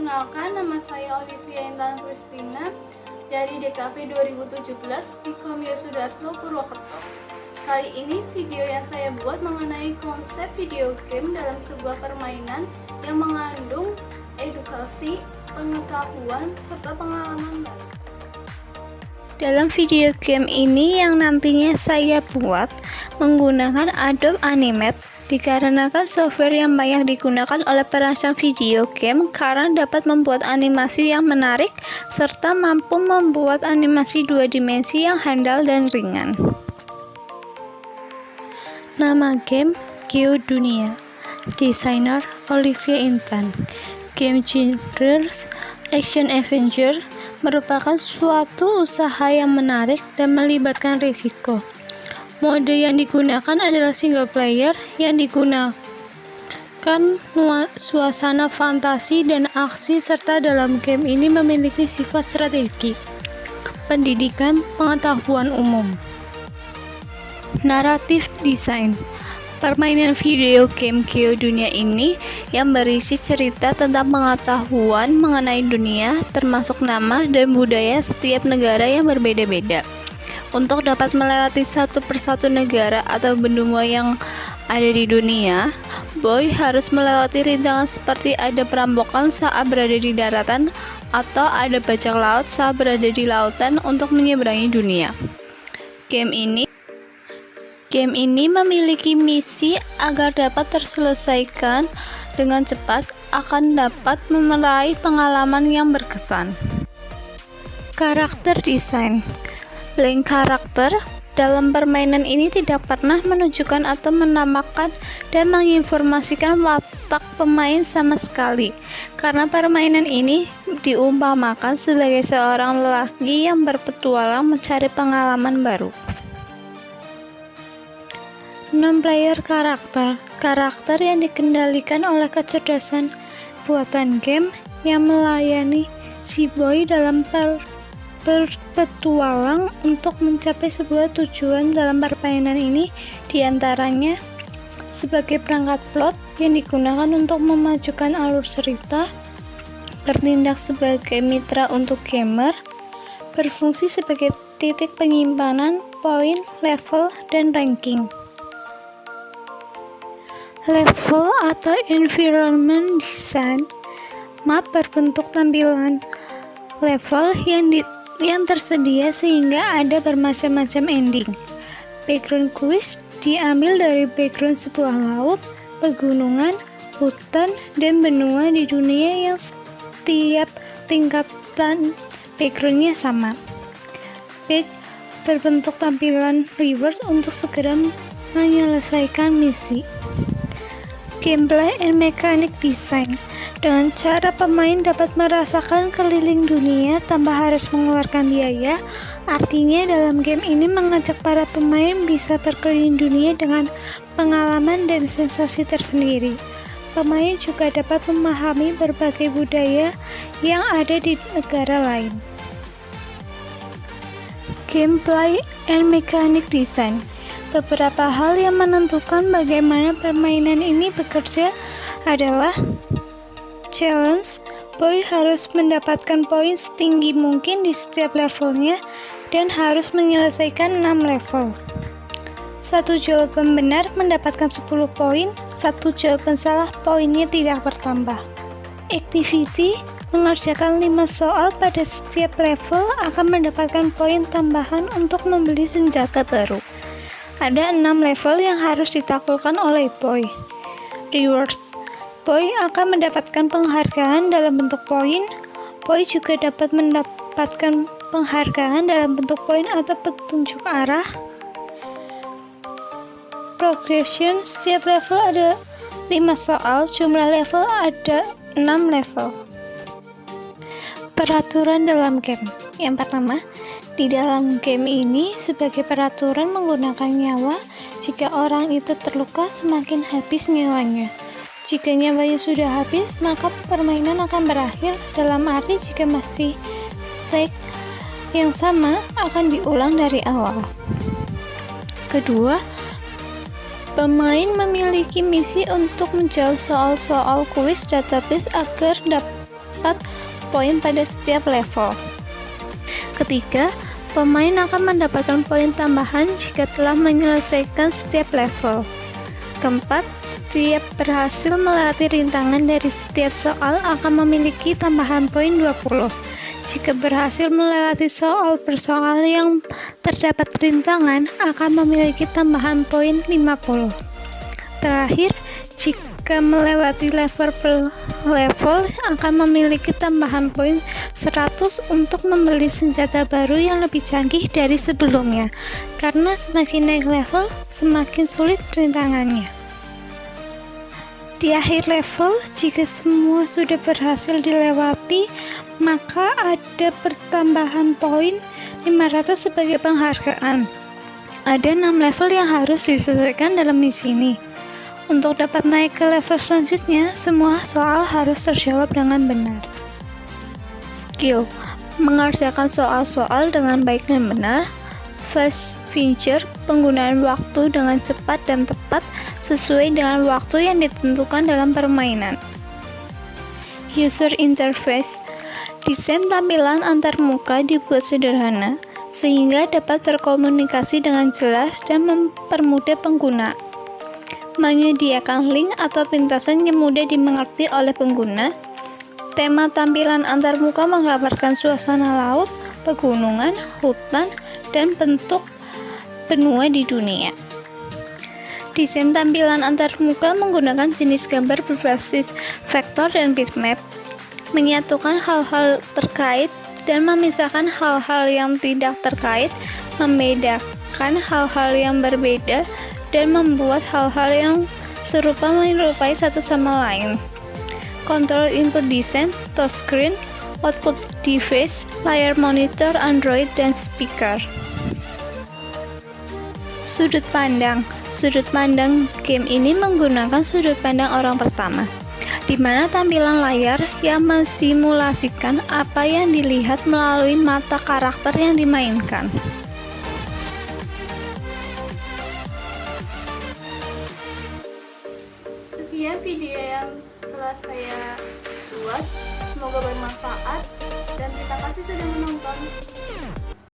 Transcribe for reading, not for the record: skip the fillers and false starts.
Perkenalkan, nama saya Olivia Intan Kristina dari DKV 2017 di Komio Sudarto, Purwokerto. Kali ini video yang saya buat mengenai konsep video game dalam sebuah permainan yang mengandung edukasi, pengetahuan, serta pengalaman baru. Dalam video game ini yang nantinya saya buat menggunakan Adobe Animate, dikarenakan software yang banyak digunakan oleh perancang video game karena dapat membuat animasi yang menarik serta mampu membuat animasi 2 dimensi yang handal dan ringan. Nama game Geo Dunia, desainer Olivia Intan. Game genres action adventure merupakan suatu usaha yang menarik dan melibatkan risiko. Mode yang digunakan adalah single player yang digunakan suasana fantasi dan aksi, serta dalam game ini memiliki sifat strategi, pendidikan, pengetahuan umum. Naratif design. Permainan video game Geo Dunia ini yang berisi cerita tentang pengetahuan mengenai dunia, termasuk nama dan budaya setiap negara yang berbeda-beda. Untuk dapat melewati satu persatu negara atau benua yang ada di dunia, Boy harus melewati rintangan seperti ada perampokan saat berada di daratan atau ada bajak laut saat berada di lautan untuk menyeberangi dunia. Game ini memiliki misi agar dapat terselesaikan dengan cepat akan dapat meraih pengalaman yang berkesan. Karakter design. Blank karakter dalam permainan ini tidak pernah menunjukkan atau menamakan dan menginformasikan watak pemain sama sekali, karena permainan ini diumpamakan sebagai seorang lelaki yang berpetualang mencari pengalaman baru. Non-player karakter yang dikendalikan oleh kecerdasan buatan game yang melayani si Boy dalam berpetualang untuk mencapai sebuah tujuan dalam permainan ini, diantaranya sebagai perangkat plot yang digunakan untuk memajukan alur cerita, bertindak sebagai mitra untuk gamer, berfungsi sebagai titik penyimpanan poin, level, dan ranking. Level atau environment design, map berbentuk tampilan level yang tersedia sehingga ada bermacam-macam ending. Background quest diambil dari background sebuah laut, pegunungan, hutan, dan benua di dunia yang setiap tingkatan backgroundnya sama. Page berbentuk tampilan rewards untuk segera menyelesaikan misi. Gameplay and mechanic design. Dengan cara pemain dapat merasakan keliling dunia tanpa harus mengeluarkan biaya. Artinya dalam game ini mengajak para pemain bisa berkeliling dunia dengan pengalaman dan sensasi tersendiri. Pemain juga dapat memahami berbagai budaya yang ada di negara lain. Gameplay and mechanic design. Beberapa hal yang menentukan bagaimana permainan ini bekerja adalah challenge. Boy harus mendapatkan poin setinggi mungkin di setiap levelnya dan harus menyelesaikan 6 level. Satu jawaban benar mendapatkan 10 poin, satu jawaban salah poinnya tidak bertambah. Activity. Mengerjakan 5 soal pada setiap level akan mendapatkan poin tambahan untuk membeli senjata baru. Ada 6 level yang harus ditaklukkan oleh Boy. Rewards. Boy akan mendapatkan penghargaan dalam bentuk poin. Boy juga dapat mendapatkan penghargaan dalam bentuk poin atau petunjuk arah. Progression. Setiap level ada 5 soal, jumlah level ada 6 level. Peraturan dalam game. Yang pertama, di dalam game ini sebagai peraturan menggunakan nyawa. Jika orang itu terluka, semakin habis nyawanya. Jika nyawanya sudah habis, maka permainan akan berakhir. Dalam arti jika masih stake yang sama akan diulang dari awal. Kedua, pemain memiliki misi untuk menjawab soal-soal kuis database agar mendapat poin pada setiap level. Ketiga, pemain akan mendapatkan poin tambahan jika telah menyelesaikan setiap level. Keempat, setiap berhasil melewati rintangan dari setiap soal akan memiliki tambahan poin 20. Jika berhasil melewati soal per soal yang terdapat rintangan, akan memiliki tambahan poin 50. Terakhir, jika melewati level per level, akan memiliki tambahan poin 100 untuk membeli senjata baru yang lebih canggih dari sebelumnya, karena semakin naik level, semakin sulit rintangannya. Di akhir level, jika semua sudah berhasil dilewati, maka ada pertambahan poin 500 sebagai penghargaan. Ada 6 level yang harus diselesaikan dalam misi ini. Untuk dapat naik ke level selanjutnya, semua soal harus terjawab dengan benar. Skill: mengerjakan soal-soal dengan baik dan benar. Fast feature: penggunaan waktu dengan cepat dan tepat sesuai dengan waktu yang ditentukan dalam permainan. User interface: desain tampilan antarmuka dibuat sederhana sehingga dapat berkomunikasi dengan jelas dan mempermudah pengguna. Menyediakan link atau pintasan yang mudah dimengerti oleh pengguna. Tema tampilan antarmuka menggambarkan suasana laut, pegunungan, hutan, dan bentuk benua di dunia. Desain tampilan antarmuka menggunakan jenis gambar berbasis vektor dan bitmap, menyatukan hal-hal terkait dan memisahkan hal-hal yang tidak terkait, membedakan hal-hal yang berbeda, dan membuat hal-hal yang serupa menyerupai satu sama lain. Control input design, touchscreen, output device, layar monitor, Android, dan speaker. Sudut pandang. Sudut pandang game ini menggunakan sudut pandang orang pertama, di mana tampilan layar yang mensimulasikan apa yang dilihat melalui mata karakter yang dimainkan. Sekian video yang telah saya buat, semoga bermanfaat dan terima kasih sudah menonton.